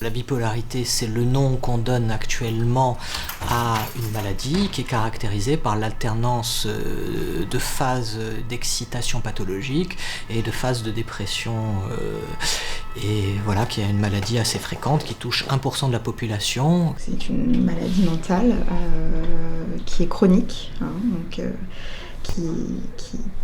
La bipolarité, c'est le nom qu'on donne actuellement à une maladie qui est caractérisée par l'alternance de phases d'excitation pathologique et de phases de dépression. Et voilà, qui est une maladie assez fréquente qui touche 1% de la population. C'est une maladie mentale qui est chronique,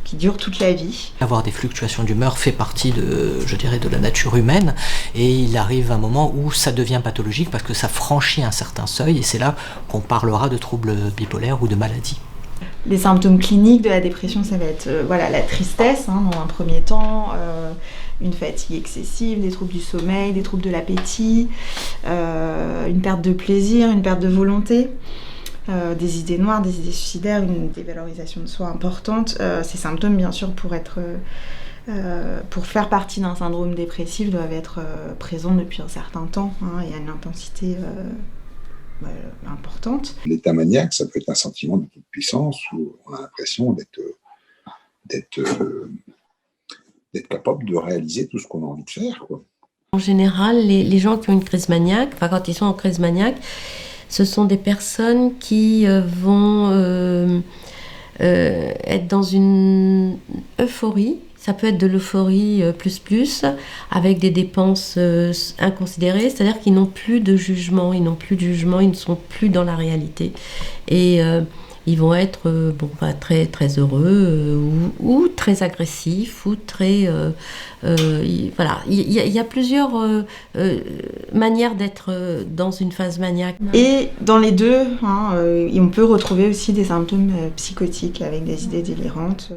qui dure toute la vie. Avoir des fluctuations d'humeur fait partie de la nature humaine, et il arrive un moment où ça devient pathologique parce que ça franchit un certain seuil, et c'est là qu'on parlera de troubles bipolaires ou de maladies. Les symptômes cliniques de la dépression, ça va être la tristesse dans un premier temps, une fatigue excessive, des troubles du sommeil, des troubles de l'appétit, une perte de plaisir, une perte de volonté. Des idées noires, des idées suicidaires, une dévalorisation de soi importante. Ces symptômes, bien sûr, pour faire partie d'un syndrome dépressif, doivent être présents depuis un certain temps et à une intensité importante. L'état maniaque, ça peut être un sentiment de toute puissance où on a l'impression d'être capable de réaliser tout ce qu'on a envie de faire, quoi. En général, les gens qui ont une crise maniaque, quand ils sont en crise maniaque, ce sont des personnes qui vont être dans une euphorie. Ça peut être de l'euphorie plus, avec des dépenses inconsidérées, c'est-à-dire qu'ils n'ont plus de jugement, ils ne sont plus dans la réalité. Et ils vont être très, très heureux ou très agressifs, ou très... voilà. Il y a plusieurs manières d'être dans une phase maniaque. Et dans les deux, on peut retrouver aussi des symptômes psychotiques avec des idées délirantes.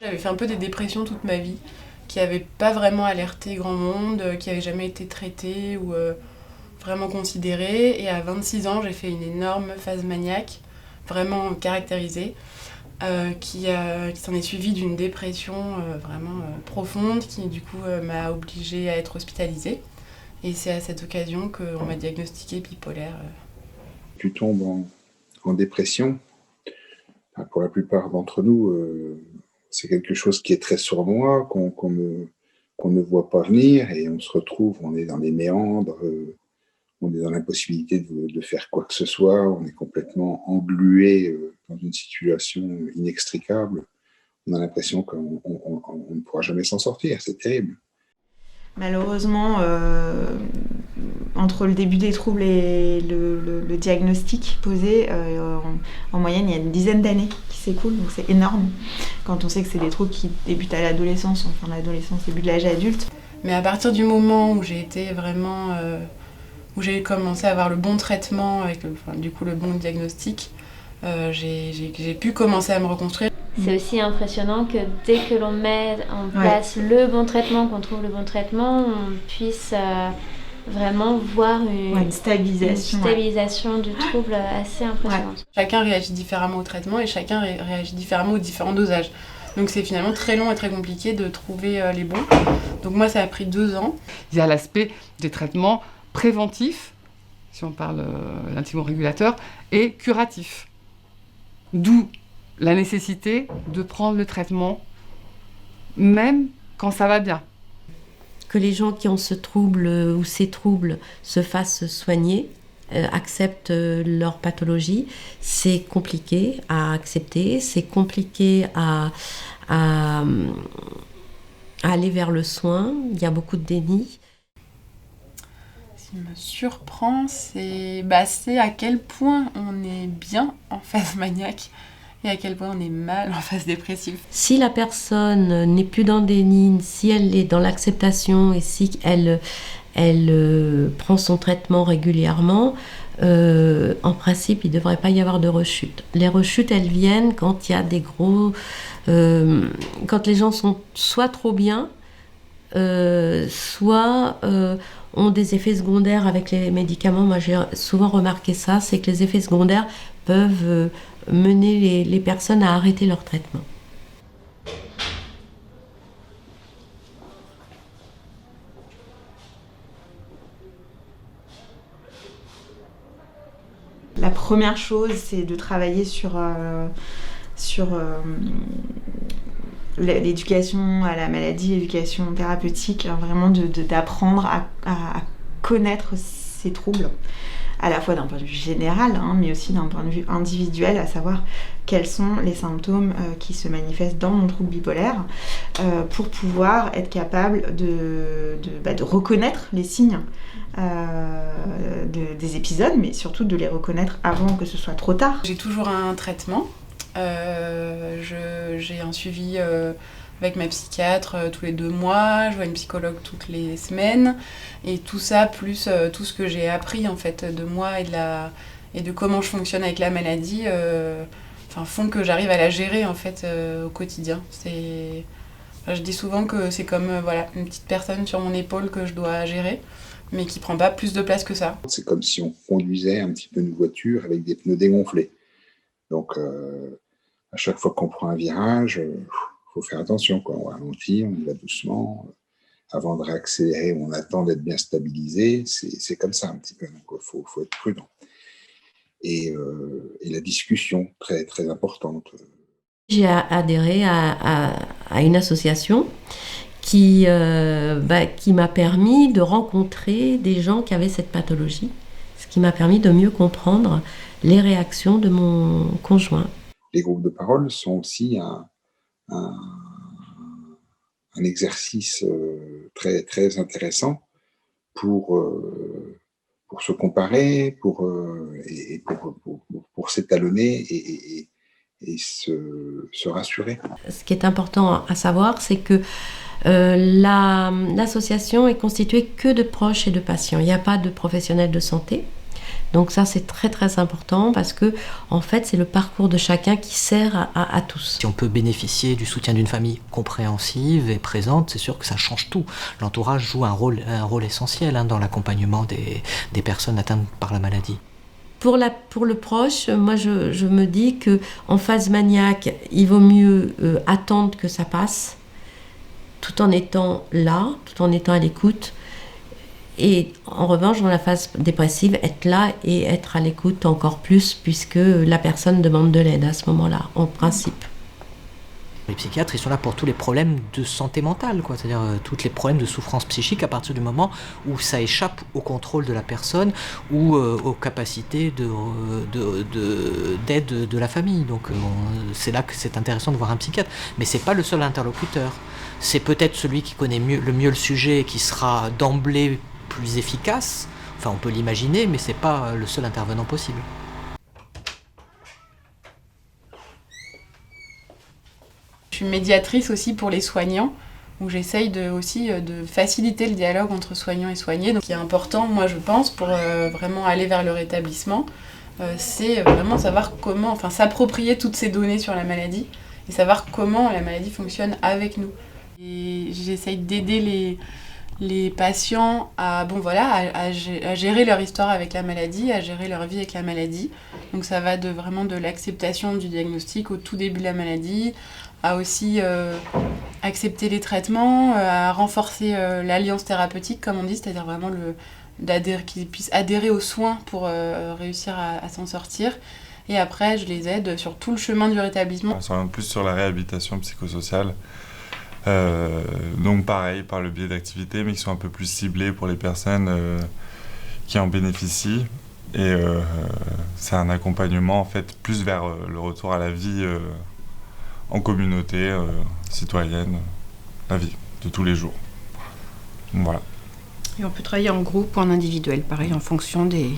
J'avais fait un peu des dépressions toute ma vie, qui n'avaient pas vraiment alerté grand monde, qui n'avaient jamais été traitées ou vraiment considérées. Et à 26 ans, j'ai fait une énorme phase maniaque, vraiment caractérisée, qui s'en est suivie d'une dépression vraiment profonde, qui du coup m'a obligée à être hospitalisée. Et c'est à cette occasion qu'on m'a diagnostiqué bipolaire. Tu tombes en dépression, pour la plupart d'entre nous, c'est quelque chose qui est très sournois, qu'on ne voit pas venir, et on se retrouve, on est dans les méandres, on est dans l'impossibilité de faire quoi que ce soit, on est complètement englué dans une situation inextricable. On a l'impression qu'on ne pourra jamais s'en sortir, c'est terrible. Malheureusement, entre le début des troubles et le diagnostic posé, en moyenne, il y a une dizaine d'années qui s'écoulent, donc c'est énorme. Quand on sait que c'est des troubles qui débutent à l'adolescence, en fin d'adolescence, début de l'âge adulte. Mais à partir du moment où j'ai été vraiment... où j'ai commencé à avoir le bon traitement, avec le bon diagnostic, j'ai pu commencer à me reconstruire. C'est aussi impressionnant que dès que l'on met en place le bon traitement, qu'on trouve le bon traitement, on puisse vraiment voir une stabilisation du trouble assez impressionnante. Chacun réagit différemment au traitement et chacun réagit différemment aux différents dosages. Donc c'est finalement très long et très compliqué de trouver les bons. Donc moi ça a pris 2 ans. Il y a l'aspect des traitements préventifs, si on parle d'antimorégulateur, et curatifs. D'où la nécessité de prendre le traitement, même quand ça va bien. Que les gens qui ont ce trouble ou ces troubles se fassent soigner, acceptent leur pathologie, c'est compliqué à accepter, c'est compliqué à aller vers le soin, il y a beaucoup de déni. Ce qui me surprend, c'est à quel point on est bien en phase maniaque et à quel point on est mal en phase dépressive. Si la personne n'est plus dans le déni, si elle est dans l'acceptation et si elle prend son traitement régulièrement, en principe, il ne devrait pas y avoir de rechute. Les rechutes, elles viennent quand il y a des gros... quand les gens sont soit trop bien, soit ont des effets secondaires avec les médicaments. Moi, j'ai souvent remarqué ça, c'est que les effets secondaires peuvent mener les personnes à arrêter leur traitement. La première chose, c'est de travailler sur l'éducation à la maladie, l'éducation thérapeutique, vraiment d'apprendre à connaître ces troubles, à la fois d'un point de vue général, mais aussi d'un point de vue individuel, à savoir quels sont les symptômes qui se manifestent dans mon trouble bipolaire, pour pouvoir être capable de reconnaître les signes des épisodes, mais surtout de les reconnaître avant que ce soit trop tard. J'ai toujours un traitement. J'ai un suivi avec ma psychiatre tous les 2 mois, je vois une psychologue toutes les semaines, et tout ça plus tout ce que j'ai appris en fait de moi et de comment je fonctionne avec la maladie font que j'arrive à la gérer en fait au quotidien. Je dis souvent que c'est comme une petite personne sur mon épaule que je dois gérer, mais qui prend pas plus de place que ça. C'est comme si on conduisait un petit peu une voiture avec des pneus dégonflés. Donc, à chaque fois qu'on prend un virage, faut faire attention, quoi. On ralentit, on y va doucement. Avant de réaccélérer, on attend d'être bien stabilisé. C'est comme ça un petit peu. Donc, faut être prudent. Et la discussion, très, très importante. J'ai adhéré à une association qui m'a permis de rencontrer des gens qui avaient cette pathologie, ce qui m'a permis de mieux comprendre les réactions de mon conjoint. Les groupes de parole sont aussi un exercice très, très intéressant pour se comparer, pour s'étalonner et se rassurer. Ce qui est important à savoir, c'est que l'association est constituée que de proches et de patients. Il n'y a pas de professionnels de santé. Donc ça, c'est très très important parce que en fait, c'est le parcours de chacun qui sert à tous. Si on peut bénéficier du soutien d'une famille compréhensive et présente, c'est sûr que ça change tout. L'entourage joue un rôle essentiel dans l'accompagnement des personnes atteintes par la maladie. Pour le proche, moi je me dis qu'en phase maniaque, il vaut mieux attendre que ça passe, tout en étant là, tout en étant à l'écoute. Et en revanche, dans la phase dépressive, être là et être à l'écoute encore plus, puisque la personne demande de l'aide à ce moment-là, en principe. Les psychiatres, ils sont là pour tous les problèmes de santé mentale, quoi. C'est-à-dire tous les problèmes de souffrance psychique à partir du moment où ça échappe au contrôle de la personne ou aux capacités d'aide de la famille. Donc c'est là que c'est intéressant de voir un psychiatre. Mais c'est pas le seul interlocuteur. C'est peut-être celui qui connaît le mieux le sujet et qui sera d'emblée plus efficace. Enfin, on peut l'imaginer, mais c'est pas le seul intervenant possible. Je suis médiatrice aussi pour les soignants, où j'essaye aussi de faciliter le dialogue entre soignants et soignés. Donc, ce qui est important, moi je pense, pour vraiment aller vers le rétablissement, c'est vraiment savoir comment, s'approprier toutes ces données sur la maladie et savoir comment la maladie fonctionne avec nous. Et j'essaye d'aider les patients à gérer leur histoire avec la maladie, à gérer leur vie avec la maladie. Donc ça va vraiment de l'acceptation du diagnostic au tout début de la maladie, à aussi accepter les traitements, à renforcer l'alliance thérapeutique, comme on dit, c'est-à-dire vraiment qu'ils puissent adhérer aux soins pour réussir à s'en sortir. Et après, je les aide sur tout le chemin du rétablissement. On s'oriente plus sur la réhabilitation psychosociale. Donc pareil, par le biais d'activités, mais qui sont un peu plus ciblées pour les personnes qui en bénéficient. Et c'est un accompagnement en fait plus vers le retour à la vie en communauté citoyenne, la vie de tous les jours. Donc, voilà. Et on peut travailler en groupe ou en individuel, pareil, en fonction des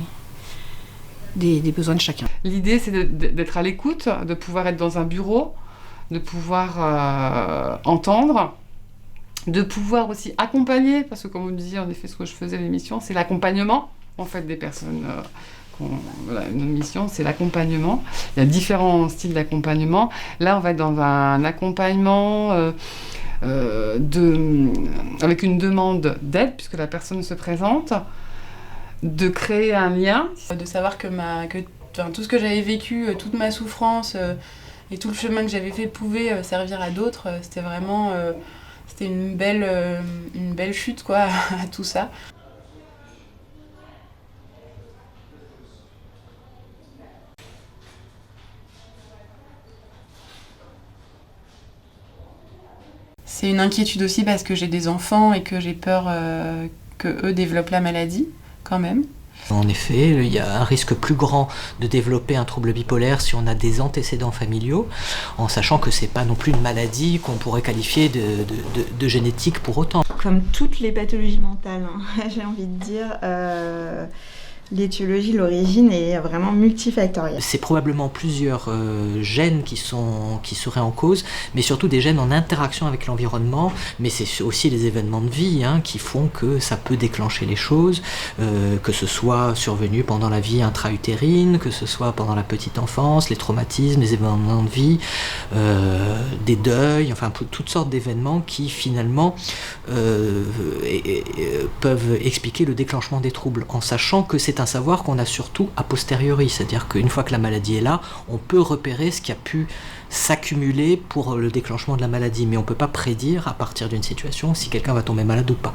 besoins de chacun. L'idée, c'est d'être à l'écoute, de pouvoir être dans un bureau, de pouvoir entendre, de pouvoir aussi accompagner, parce que comme vous me disiez, en effet, ce que je faisais à l'émission, c'est l'accompagnement, en fait, des personnes. Une mission, c'est l'accompagnement. Il y a différents styles d'accompagnement. Là, on va être dans un accompagnement avec une demande d'aide, puisque la personne se présente, de créer un lien. De savoir que tout ce que j'avais vécu, toute ma souffrance et tout le chemin que j'avais fait pouvait servir à d'autres, c'était vraiment une belle chute quoi, à tout ça. C'est une inquiétude aussi parce que j'ai des enfants et que j'ai peur qu'eux développent la maladie, quand même. En effet, il y a un risque plus grand de développer un trouble bipolaire si on a des antécédents familiaux, en sachant que c'est pas non plus une maladie qu'on pourrait qualifier de génétique pour autant. Comme toutes les pathologies mentales, hein, j'ai envie de dire, l'étiologie, l'origine est vraiment multifactorielle. C'est probablement plusieurs gènes qui seraient en cause, mais surtout des gènes en interaction avec l'environnement, mais c'est aussi les événements de vie qui font que ça peut déclencher les choses, que ce soit survenu pendant la vie intra-utérine, que ce soit pendant la petite enfance, les traumatismes, les événements de vie, des deuils, enfin toutes sortes d'événements qui finalement peuvent expliquer le déclenchement des troubles, en sachant que c'est un savoir qu'on a surtout a posteriori, c'est-à-dire qu'une fois que la maladie est là, on peut repérer ce qui a pu s'accumuler pour le déclenchement de la maladie, mais on ne peut pas prédire à partir d'une situation si quelqu'un va tomber malade ou pas.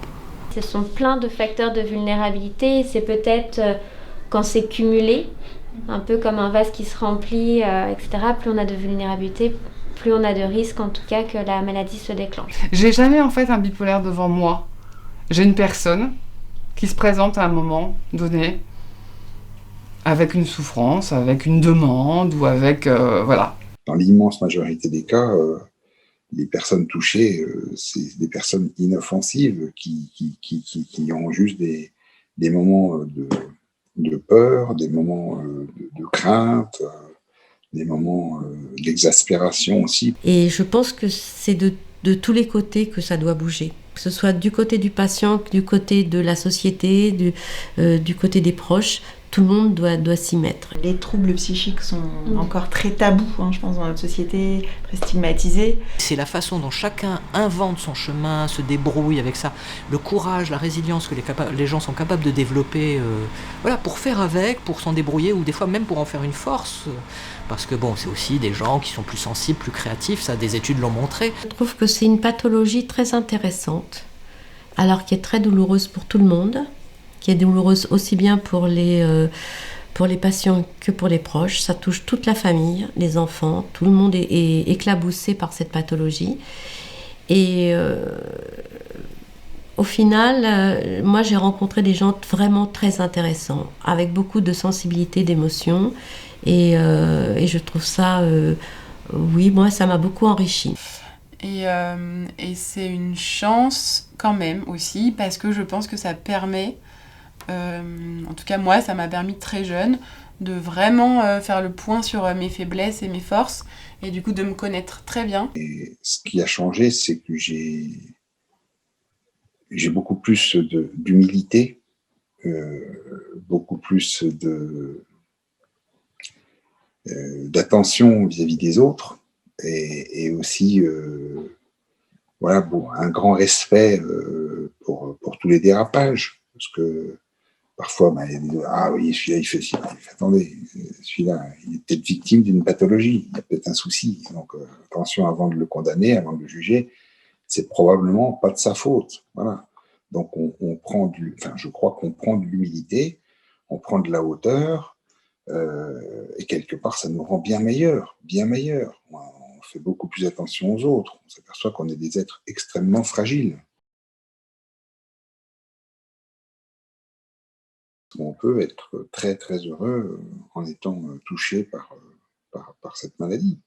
Ce sont plein de facteurs de vulnérabilité, c'est peut-être quand c'est cumulé, un peu comme un vase qui se remplit, etc. Plus on a de vulnérabilité, plus on a de risques en tout cas que la maladie se déclenche. J'ai jamais en fait un bipolaire devant moi. J'ai une personne qui se présente à un moment donné avec une souffrance, avec une demande ou avec... voilà. Dans l'immense majorité des cas, les personnes touchées, c'est des personnes inoffensives qui ont juste des moments de peur, des moments de crainte, des moments d'exaspération aussi. Et je pense que c'est de tous les côtés que ça doit bouger. Que ce soit du côté du patient, du côté de la société, du côté des proches, tout le monde doit s'y mettre. Les troubles psychiques sont encore très tabous, je pense, dans notre société, très stigmatisés. C'est la façon dont chacun invente son chemin, se débrouille avec ça, le courage, la résilience que les gens sont capables de développer pour faire avec, pour s'en débrouiller, ou des fois même pour en faire une force. Parce que c'est aussi des gens qui sont plus sensibles, plus créatifs, ça, des études l'ont montré. Je trouve que c'est une pathologie très intéressante, alors qui est très douloureuse pour tout le monde, qui est douloureuse aussi bien pour les patients que pour les proches. Ça touche toute la famille, les enfants, tout le monde est éclaboussé par cette pathologie. Et au final, moi j'ai rencontré des gens vraiment très intéressants, avec beaucoup de sensibilité, d'émotion. Et je trouve ça, moi ça m'a beaucoup enrichi. Et c'est une chance quand même aussi, parce que je pense que ça permet, en tout cas moi ça m'a permis très jeune, de vraiment faire le point sur mes faiblesses et mes forces, et du coup de me connaître très bien. Et ce qui a changé, c'est que j'ai beaucoup plus d'humilité, beaucoup plus d'attention vis-à-vis des autres, et aussi un grand respect pour tous les dérapages, parce que parfois il y a des ah oui, celui-là il fait ci, attendez, celui-là il est peut-être victime d'une pathologie, il y a peut-être un souci, donc attention, avant de le condamner, avant de le juger, c'est probablement pas de sa faute, voilà. Donc je crois qu'on prend de l'humilité, on prend de la hauteur, et quelque part ça nous rend bien meilleurs. On fait beaucoup plus attention aux autres, on s'aperçoit qu'on est des êtres extrêmement fragiles. On peut être très très heureux en étant touché par cette maladie.